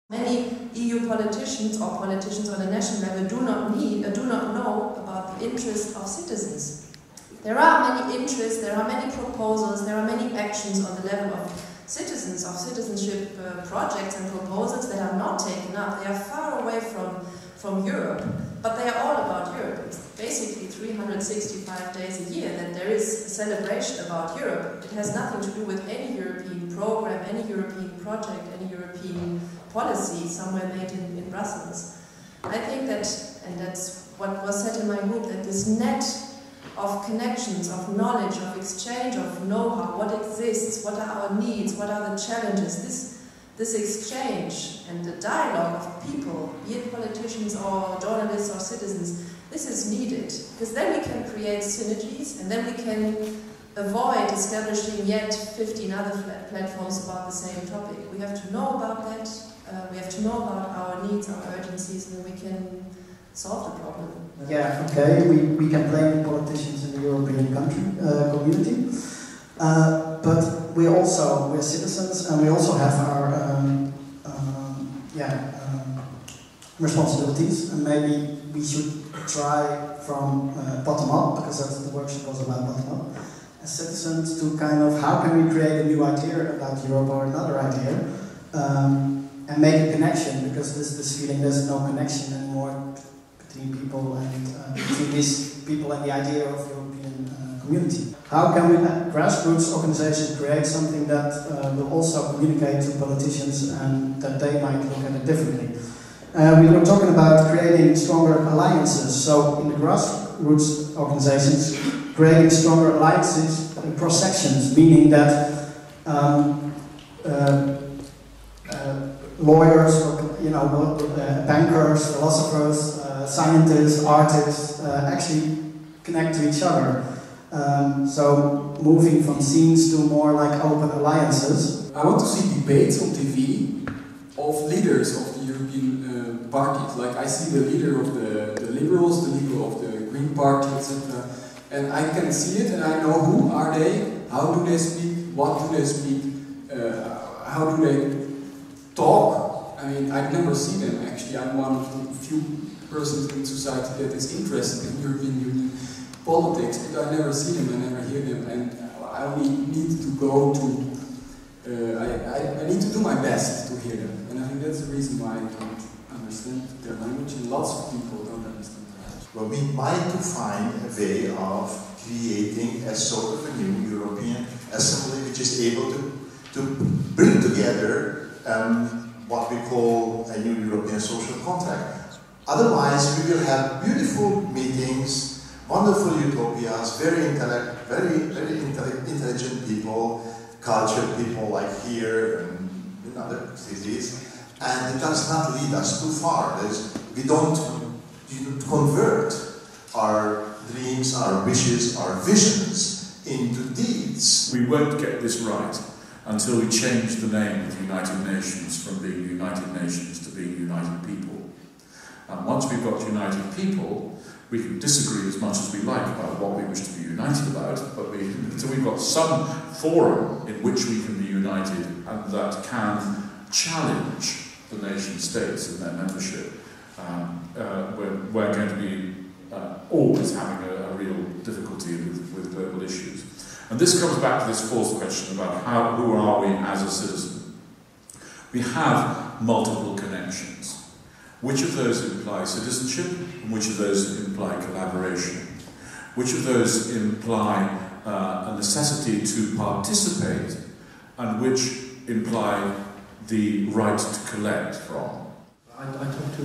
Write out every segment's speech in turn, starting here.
Many EU politicians or politicians on a national level do not know about the interests of citizens. There are many interests, there are many proposals, there are many actions on the level of citizens, of citizenship projects and proposals that are not taken up. They are far away from Europe, but they are all about Europe. It's basically 365 days a year that there is a celebration about Europe. It has nothing to do with any European program, any European project, any European policy somewhere made in Brussels. I think that, and that's what was said in my group, that this net of connections, of knowledge, of exchange, of know-how, what exists, what are our needs, what are the challenges, this exchange and the dialogue of people, be it politicians or journalists or citizens, this is needed, because then we can create synergies and then we can avoid establishing yet 15 other platforms about the same topic. We have to know about that, we have to know about our needs, our urgencies, and then we can solve the problem. Yeah, okay, we can blame politicians in the European community, but we're citizens, and we also have our responsibilities, and maybe we should try from bottom up, because that's the workshop was about bottom up, as citizens, to kind of how can we create a new idea about Europe or another idea, and make a connection, because this feeling there's no connection anymore between people and between these people and the idea of European community. How can we, grassroots organizations, create something that will also communicate to politicians and that they might look at it differently? We were talking about creating stronger alliances. So in the grassroots organizations, creating stronger alliances and cross-sections, meaning that lawyers, bankers, philosophers, scientists, artists actually connect to each other. So moving from scenes to more like open alliances. I want to see debates on TV of leaders of the European parties. Like I see the leader of the Liberals, the leader of the Green Party, etc. And I can see it and I know who are they, how do they speak, what do they speak, how do they talk. I mean, I've never seen them actually. I'm one of the few persons in society that is interested in European Union politics, but I never see them, I never hear them, and I only need to go to, I need to do my best to hear them, and I think that's the reason why I don't understand their language, and lots of people don't understand their language. Well, we might to find a way of creating a sort of a new European assembly which is able to bring together what we call a new European social contract. Otherwise, we will have beautiful meetings, wonderful utopias, very intelligent people, cultured people like here and in other cities, and it does not lead us too far. We don't convert our dreams, our wishes, our visions into deeds. We won't get this right until we change the name of the United Nations from being United Nations to being United People. And once we've got united people, we can disagree as much as we like about what we wish to be united about, but until we've got some forum in which we can be united and that can challenge the nation states and their membership, we're going to be always having a real difficulty with global issues. And this comes back to this fourth question about who are we as a citizen. We have multiple connections. Which of those imply citizenship, and which of those imply collaboration? Which of those imply a necessity to participate, and which imply the right to collect from? I talked to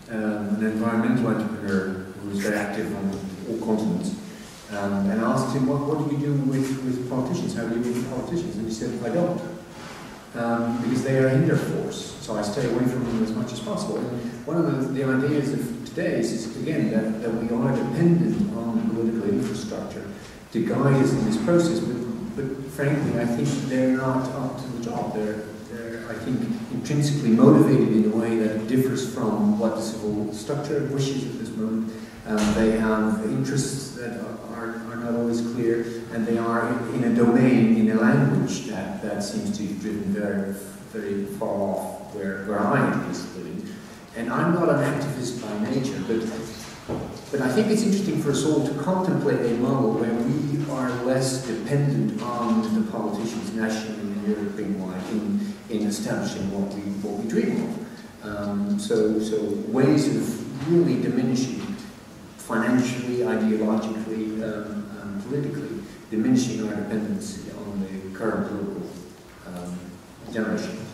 an environmental entrepreneur who is very active on all continents, and I asked him, what do you do with politicians? How do you deal with politicians? And he said, I don't. Because they are a hinder force, so I stay away from them as much as possible. And one of the ideas of today is again, that we are dependent on political infrastructure to guide us in this process, but frankly, I think they're not up to the job. They're, I think, intrinsically motivated in a way that differs from what the civil structure wishes at this moment. They have interests that are not always clear, and they are in a domain, in a language that seems to be driven very, very far off where I am living. And I'm not an activist by nature, but I think it's interesting for us all to contemplate a model where we are less dependent on the politicians nationally and European-wide in establishing what we dream of. So ways of really diminishing financially, ideologically, politically, diminishing our dependency on the current political generation.